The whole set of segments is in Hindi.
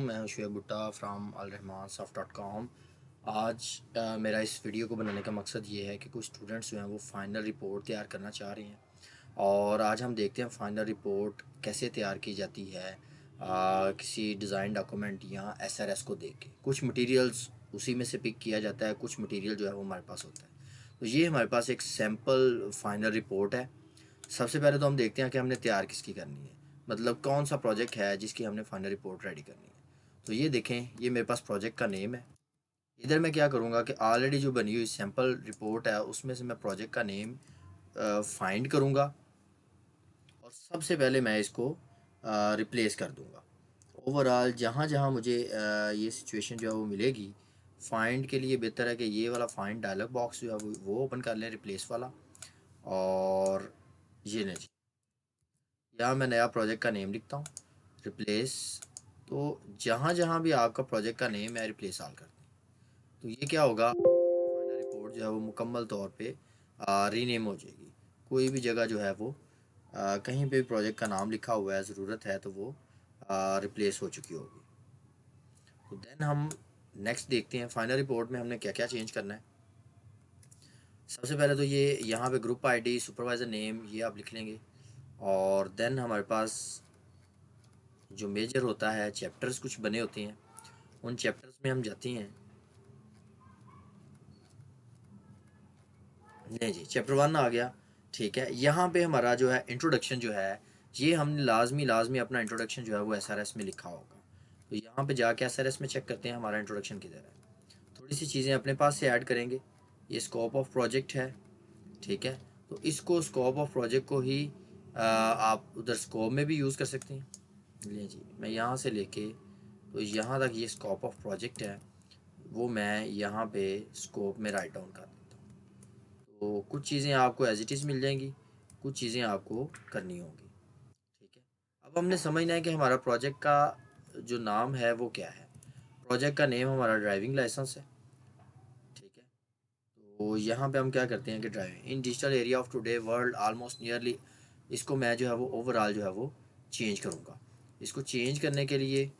मैं हूं शुएब भुट्टा फ्राम alrahmanssoft.com। आज मेरा इस वीडियो को बनाने का मकसद ये है कि कुछ स्टूडेंट्स जो हैं वो फ़ाइनल रिपोर्ट तैयार करना चाह रहे हैं और आज हम देखते हैं फ़ाइनल रिपोर्ट कैसे तैयार की जाती है। किसी डिज़ाइन डॉक्यूमेंट या एसआरएस को देख के कुछ मटेरियल्स उसी में से पिक किया जाता है, कुछ मटेरियल जो है वो हमारे पास होता है। तो ये हमारे पास एक सैम्पल फ़ाइनल रिपोर्ट है। सबसे पहले तो हम देखते हैं कि हमने तैयार किसकी करनी है, मतलब कौन सा प्रोजेक्ट है जिसकी हमने फाइनल रिपोर्ट रेडी करनी है। तो ये देखें, ये मेरे पास प्रोजेक्ट का नेम है। इधर मैं क्या करूँगा कि ऑलरेडी जो बनी हुई सैम्पल रिपोर्ट है उसमें से मैं प्रोजेक्ट का नेम फाइंड करूँगा और सबसे पहले मैं इसको रिप्लेस कर दूँगा। ओवरऑल जहाँ जहाँ मुझे ये सिचुएशन जो है वो मिलेगी, फाइंड के लिए बेहतर है कि ये वाला फाइंड डायलॉग बॉक्स जो है वो ओपन कर लें, रिप्लेस वाला। और ये नहीं जी, यहाँ मैं नया प्रोजेक्ट का नेम लिखता हूँ, रिप्लेस। तो जहाँ जहाँ भी आपका प्रोजेक्ट का नेम है, रिप्लेस ऑल कर दें। तो ये क्या होगा, फाइनल रिपोर्ट जो है वो मुकम्मल तौर पे रीनेम हो जाएगी। कोई भी जगह जो है वो कहीं पे भी प्रोजेक्ट का नाम लिखा हुआ है, ज़रूरत है तो वो रिप्लेस हो चुकी होगी। तो देन हम नेक्स्ट देखते हैं फाइनल रिपोर्ट में हमने क्या क्या चेंज करना है। सबसे पहले तो ये यहाँ पे ग्रुप आईडी, सुपरवाइज़र नेम ये आप लिख लेंगे। और देन हमारे पास जो मेजर होता है, चैप्टर्स कुछ बने होते हैं, उन चैप्टर्स में हम जाते हैं। नहीं जी, चैप्टर 1 आ गया। ठीक है, यहाँ पे हमारा जो है इंट्रोडक्शन जो है, ये हमने लाजमी अपना इंट्रोडक्शन जो है वो एसआरएस में लिखा होगा। तो यहाँ पे जाके एसआरएस में चेक करते हैं हमारा इंट्रोडक्शन किधर है। थोड़ी सी चीज़ें अपने पास से ऐड करेंगे। ये स्कोप ऑफ प्रोजेक्ट है, ठीक है। तो इसको स्कोप ऑफ प्रोजेक्ट को ही आप उधर स्कोप में भी यूज़ कर सकते हैं। ले जी, मैं यहाँ से लेके तो यहाँ तक ये स्कोप ऑफ प्रोजेक्ट है, वो मैं यहाँ पे स्कोप में राइट डाउन कर देता हूँ। तो कुछ चीज़ें आपको एज इट इज़ मिल जाएंगी, कुछ चीज़ें आपको करनी होंगी। ठीक है, अब हमने समझना है कि हमारा प्रोजेक्ट का जो नाम है वो क्या है। प्रोजेक्ट का नेम हमारा ड्राइविंग लाइसेंस है। ठीक है, तो यहाँ पे हम क्या करते हैं कि driving in digital area of today world almost nearly, इसको मैं जो है वो ओवरऑल जो है वो चेंज करूँगा। इसको चेंज करने के लिए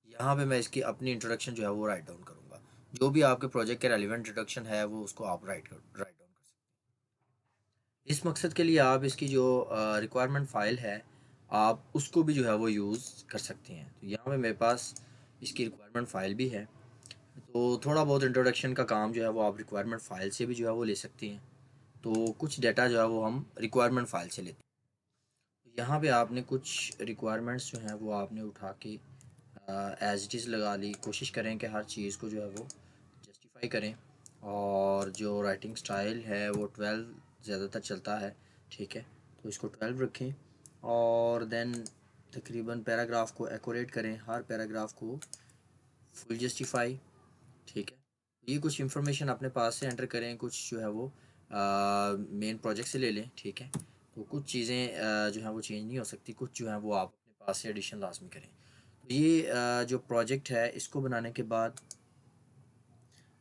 यहाँ पे मैं इसकी अपनी इंट्रोडक्शन जो है वो राइट डाउन करूँगा। जो भी आपके प्रोजेक्ट के रेलिवेंट इंट्रोडक्शन है वो उसको आप राइट डाउन कर सकते हैं। इस मकसद के लिए आप इसकी जो रिक्वायरमेंट फ़ाइल है, आप उसको भी जो है वो यूज़ कर सकते हैं। तो यहाँ पे मेरे पास इसकी रिक्वायरमेंट फ़ाइल भी है। तो थोड़ा बहुत इंट्रोडक्शन का काम जो है वो आप रिक्वायरमेंट फ़ाइल से भी जो है वो ले सकते हैं। तो कुछ डाटा जो है वो हम रिक्वायरमेंट फ़ाइल से लेते हैं। तो यहाँ पे आपने कुछ रिक्वायरमेंट्स जो हैं वो आपने उठा के एज इट इज़ लगा ली। कोशिश करें कि हर चीज़ को जो है वो जस्टिफाई करें। और जो राइटिंग स्टाइल है वो 12 ज़्यादातर चलता है, ठीक है। तो इसको 12 रखें और देन तकरीबन पैराग्राफ को एक्यूरेट करें, हर पैराग्राफ को फुल जस्टिफाई। ठीक है, ये कुछ इन्फॉर्मेशन अपने पास से एंटर करें, कुछ जो है वो मेन प्रोजेक्ट से ले लें। ठीक है, तो कुछ चीज़ें जो है वो चेंज नहीं हो सकती, कुछ जो है वो आप अपने पास से एडिशन लाजमी करें। तो ये जो प्रोजेक्ट है इसको बनाने के बाद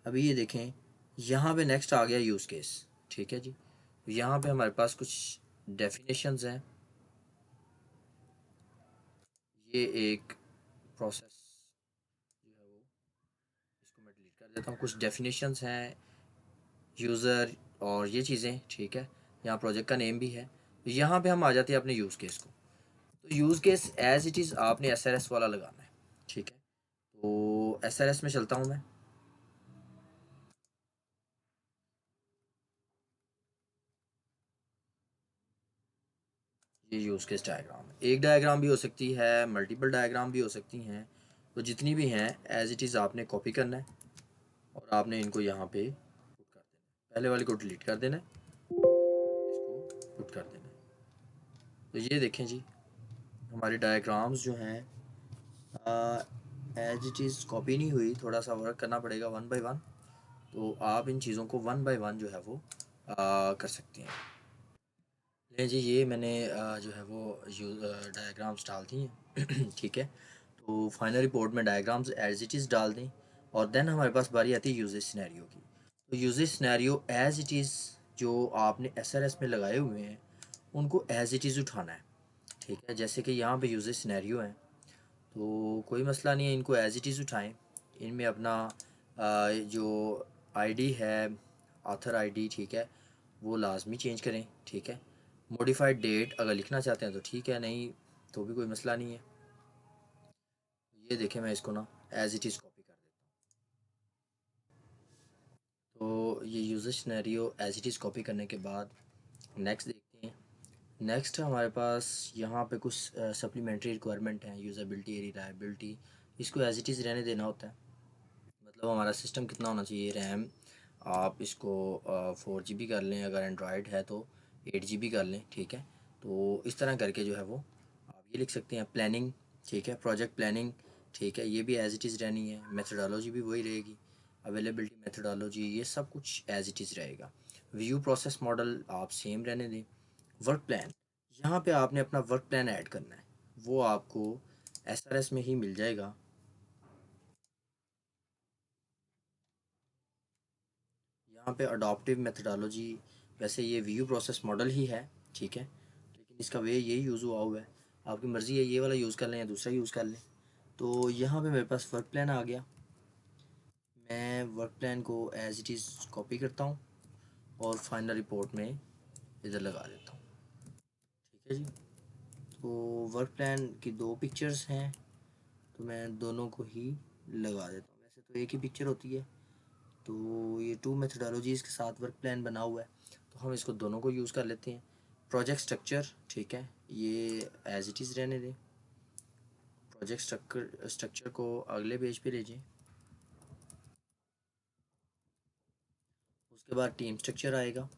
अभी ये देखें, यहाँ पे नेक्स्ट आ गया यूज़ केस। ठीक है जी, तो यहाँ पे हमारे पास कुछ डेफिनेशंस हैं। ये एक प्रोसेस जो है वो, इसको मैं डिलीट कर देता हूँ। कुछ डेफिनेशंस हैं, यूज़र और ये चीज़ें, ठीक है। यहाँ प्रोजेक्ट का नेम भी है। तो यहाँ पे हम आ जाते हैं अपने यूज़ केस को। तो use case as it is आपने एसआरएस वाला लगाना है। ठीक है, तो एसआरएस में चलता हूँ मैं। ये यूज़ केस डायग्राम है, एक डायग्राम भी हो सकती है, मल्टीपल डायग्राम भी हो सकती हैं। तो जितनी भी हैं एज इट इज़ आपने कॉपी करना है और आपने इनको यहाँ पे पुट कर देना है। पहले वाले को डिलीट कर देना है, इसको पुट कर देना है। तो ये देखें जी, हमारे डायग्राम्स जो हैं एज इट इज़ कॉपी नहीं हुई, थोड़ा सा वर्क करना पड़ेगा वन बाय वन। तो आप इन चीज़ों को वन बाय वन जो है वो कर सकते हैं। ले जी, ये मैंने जो है वो डायग्राम्स डाल दी हैं। ठीक है, तो फाइनल रिपोर्ट में डायग्राम्स एज इट इज़ डाल दें और देन हमारे पास बारी आती है यूजेज सिनेरियो की। तो usage scenario as it is जो आपने एसआरएस में लगाए हुए हैं उनको एज इट इज़ उठाना है। ठीक है, जैसे कि यहाँ पे यूजेज सिनेरियो हैं, तो कोई मसला नहीं है, इनको एज इट इज़ उठाएं। इनमें अपना जो आईडी है, ऑथर आईडी, ठीक है, वो लाजमी चेंज करें, ठीक है। मॉडिफाइड डेट अगर लिखना चाहते हैं तो ठीक है, नहीं तो भी कोई मसला नहीं है। ये देखें, मैं इसको ना एज इट इज़ कॉपी कर देता हूँ। तो ये user scenario as it is copy करने के बाद नेक्स्ट देखते हैं। नेक्स्ट हमारे पास यहाँ पे कुछ सप्लीमेंट्री रिक्वायरमेंट हैं, यूज़ेबिलिटी, रिलायबिलिटी। इसको एज इट इज़ रहने देना होता है। मतलब हमारा सिस्टम कितना होना चाहिए, रैम आप इसको 4 GB कर लें, अगर एंड्रॉयड है तो 8 GB कर लें, ठीक है। तो इस तरह करके जो है वो आप ये लिख सकते हैं। प्लानिंग, ठीक है, प्रोजेक्ट प्लानिंग, ठीक है, ये भी एज इट इज़ रहनी है। मेथडोलॉजी भी वही रहेगी, अवेलेबिलिटी मेथडोलॉजी, ये सब कुछ एज इट इज़ रहेगा। व्यू प्रोसेस मॉडल आप सेम रहने दें। वर्क प्लान, यहाँ पे आपने अपना वर्क प्लान ऐड करना है, वो आपको SRS में ही मिल जाएगा। यहाँ पे अडॉप्टिव मेथडोलॉजी, वैसे ये व्यू प्रोसेस मॉडल ही है, ठीक है, लेकिन इसका वे यही यूज़ हुआ है। आपकी मर्ज़ी है ये वाला यूज़ कर लें या दूसरा यूज़ कर लें। तो यहाँ पे मेरे पास वर्क प्लान आ गया। मैं वर्क प्लान को एज इट इज़ कॉपी करता हूँ और फाइनल रिपोर्ट में इधर लगा देता हूँ, ठीक है जी। तो वर्क प्लान की दो पिक्चर्स हैं, तो मैं दोनों को ही लगा देता हूँ। वैसे तो एक ही पिक्चर होती है। तो ये 2 मेथडोलॉजीज़ के साथ वर्क प्लान बना हुआ है, तो हम इसको दोनों को यूज़ कर लेते हैं। प्रोजेक्ट स्ट्रक्चर, ठीक है, ये एज इट इज़ रहने दें। प्रोजेक्ट स्ट्रक्चर को अगले पेज पे ले जाएं। उसके बाद टीम स्ट्रक्चर आएगा,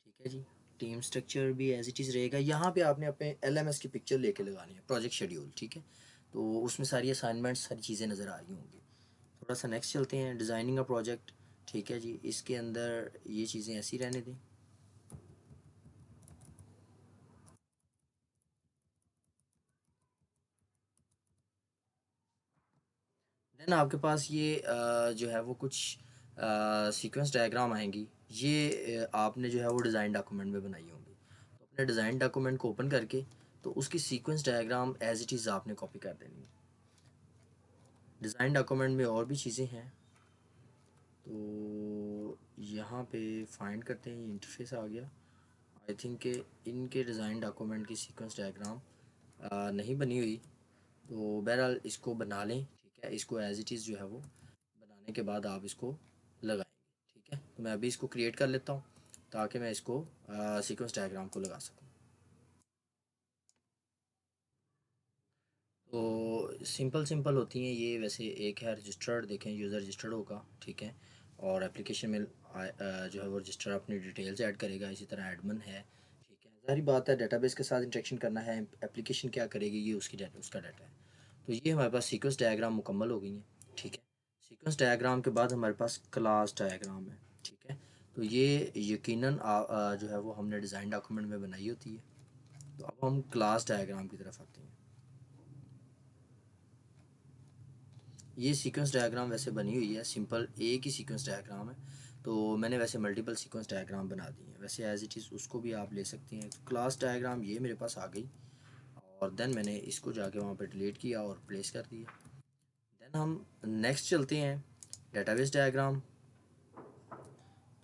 ठीक है जी। टीम स्ट्रक्चर भी एज इट इज़ रहेगा। यहाँ पे आपने अपने LMS की पिक्चर लेके लगानी है, प्रोजेक्ट शेड्यूल, ठीक है। तो उसमें सारी असाइनमेंट्स, सारी चीज़ें नज़र आ रही होंगी। थोड़ा सा नेक्स्ट चलते हैं, डिज़ाइनिंग अ प्रोजेक्ट, ठीक है जी। इसके अंदर ये चीज़ें ऐसी रहने दें। देन आपके पास ये जो है वो कुछ सीक्वेंस डायग्राम आएंगी। ये आपने जो है वो डिज़ाइन डॉक्यूमेंट में बनाई होंगी। तो अपने डिज़ाइन डॉक्यूमेंट को ओपन करके तो उसकी sequence diagram as it is आपने कॉपी कर देनी है। डिज़ाइन डॉक्यूमेंट में और भी चीज़ें हैं, तो यहाँ पे फाइंड करते हैं, इंटरफेस आ गया। आई थिंक के इनके डिज़ाइन डॉक्यूमेंट की सीक्वेंस डायग्राम नहीं बनी हुई, तो बहरहाल इसको बना लें, ठीक है। इसको एज इट इज़ जो है वो बनाने के बाद आप इसको लगाएंगे, ठीक है। तो मैं अभी इसको क्रिएट कर लेता हूँ ताकि मैं इसको सीक्वेंस डायग्राम को लगा सकूँ। तो सिंपल सिंपल होती हैं ये। वैसे एक है रजिस्टर्ड, देखें यूज़र रजिस्टर्ड होगा, ठीक है। और एप्लीकेशन में जो है वो रजिस्टर अपनी डिटेल्स ऐड करेगा। इसी तरह एडमिन है, ठीक है। सारी बात है, डेटाबेस के साथ इंटरेक्शन करना है, एप्लीकेशन क्या करेगी ये उसकी डाटा, उसका डाटा है। तो ये हमारे पास सीक्वेंस डायग्राम मुकम्मल हो गई है, ठीक है। सीक्वेंस डायग्राम के बाद हमारे पास क्लास डायग्राम है, ठीक है। तो ये यकीनन जो है वो हमने डिज़ाइन डॉक्यूमेंट में बनाई होती है। तो अब हम क्लास डायग्राम की तरफ आते हैं। ये सीक्वेंस डायग्राम वैसे बनी हुई है, सिंपल एक ही सीक्वेंस डायग्राम है। तो मैंने वैसे मल्टीपल सीक्वेंस डायग्राम बना दी हैं, वैसे एज इट इज़ उसको भी आप ले सकते हैं। तो क्लास डायग्राम ये मेरे पास आ गई, और देन मैंने इसको जाके वहाँ पे डिलीट किया और प्लेस कर दिया। देन हम नेक्स्ट चलते हैं, डेटाबेस डायग्राम।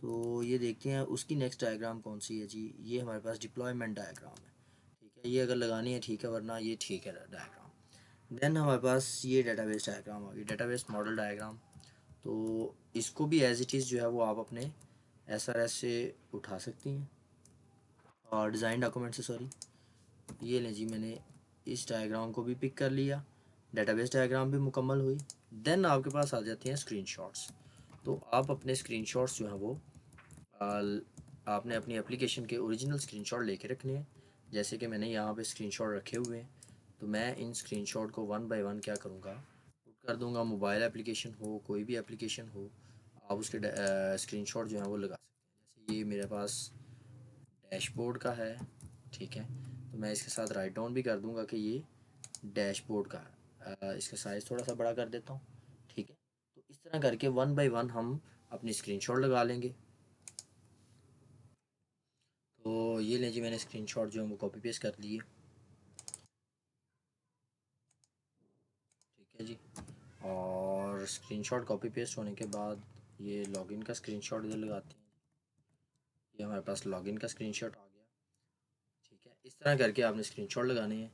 तो ये देखते हैं उसकी नेक्स्ट डायग्राम कौन सी है जी। ये हमारे पास डिप्लॉयमेंट डायग्राम है, ठीक है। ये अगर लगानी है ठीक है, वरना ये ठीक है डायग्राम। देन हमारे पास ये डेटाबेस डायग्राम आ गई, डेटाबेस मॉडल डायग्राम। तो इसको भी एज इट इज़ जो है वो आप अपने SRS से उठा सकती हैं, और डिज़ाइन डॉक्यूमेंट से, सॉरी। ये लें जी, मैंने इस डायग्राम को भी पिक कर लिया, डेटाबेस डायग्राम भी मुकम्मल हुई। देन आपके पास आ जाती हैं स्क्रीनशॉट्स। तो आप अपने स्क्रीनशॉट्स जो हैं वो आपने अपनी एप्लीकेशन के ओरिजिनल स्क्रीनशॉट लेके रखने हैं। जैसे कि मैंने यहाँ पे स्क्रीनशॉट रखे हुए हैं, तो मैं इन स्क्रीनशॉट को वन बाय वन क्या करूँगा, पुट कर दूँगा। मोबाइल एप्लीकेशन हो, कोई भी एप्लीकेशन हो, आप उसके स्क्रीनशॉट जो है वो लगा सकते हैं। जैसे ये मेरे पास डैशबोर्ड का है, ठीक है। तो मैं इसके साथ राइट डाउन भी कर दूँगा कि ये डैशबोर्ड का है। इसका साइज़ थोड़ा सा बड़ा कर देता हूँ, ठीक है। तो इस तरह करके वन बाय वन हम अपनी स्क्रीनशॉट लगा लेंगे। तो ये लें जी, मैंने स्क्रीनशॉट जो है वो कॉपी पेस्ट कर लिए। है जी। और स्क्रीनशॉट कॉपी पेस्ट होने के बाद ये लॉगिन का स्क्रीनशॉट इधर लगाते हैं। ये हमारे पास लॉगिन का स्क्रीनशॉट आ गया। ठीक है, इस तरह करके आपने स्क्रीनशॉट लगाने हैं।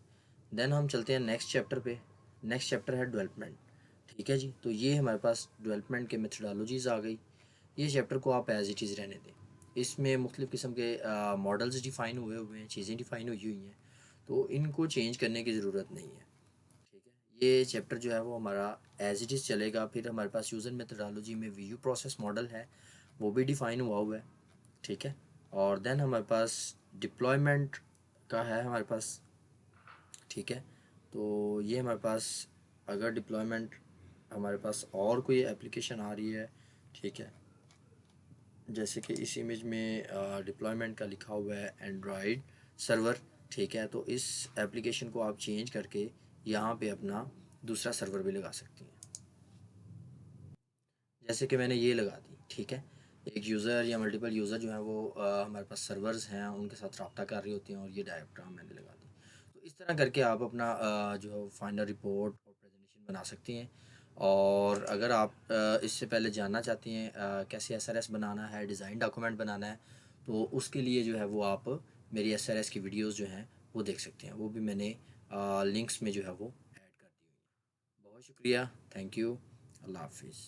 देन हम चलते हैं नेक्स्ट चैप्टर पे। नेक्स्ट चैप्टर है डेवलपमेंट। ठीक है जी, तो ये हमारे पास डेवलपमेंट के मेथडोलॉजीज़ आ गई। ये चैप्टर को आप एज इट इज़ रहने दें। इसमें मुख्तलिफ़ किस्म के मॉडल्स डिफ़ाइन हुए हुए हैं, चीज़ें डिफ़ाइन हुई हुई हैं, तो इनको चेंज करने की ज़रूरत नहीं है। ठीक है, ये चैप्टर जो है वो हमारा एज इट इज़ चलेगा। फिर हमारे पास यूज़र मेथडोलॉजी में वीयू प्रोसेस मॉडल है, वो भी डिफ़ाइन हुआ है। ठीक है, और देन हमारे पास डिप्लॉयमेंट का है हमारे पास। ठीक है, तो ये हमारे पास अगर डिप्लॉयमेंट हमारे पास और कोई एप्लीकेशन आ रही है, ठीक है, जैसे कि इस इमेज में डिप्लॉयमेंट का लिखा हुआ है एंड्रॉयड सर्वर। ठीक है, तो इस एप्लीकेशन को आप चेंज करके यहाँ पे अपना दूसरा सर्वर भी लगा सकती हैं, जैसे कि मैंने ये लगा दी। ठीक है, एक यूज़र या मल्टीपल यूज़र जो है वो हमारे पास सर्वर्स हैं, उनके साथ रब्ता कर रही होती हैं, और ये डायग्राम मैंने लगा दी। तो इस तरह करके आप अपना जो फाइनल रिपोर्ट और प्रेजेंटेशन बना सकती हैं। और अगर आप इससे पहले जानना चाहती हैं कैसे एसआरएस बनाना है, डिज़ाइन डॉक्यूमेंट बनाना है, तो उसके लिए जो है वो आप मेरी एसआरएस की वीडियोज़ जो हैं वो देख सकते हैं। वो भी मैंने लिंक्स में जो है वो ऐड कर दी हुई है। बहुत शुक्रिया, थैंक यू, अल्लाह हाफिज़।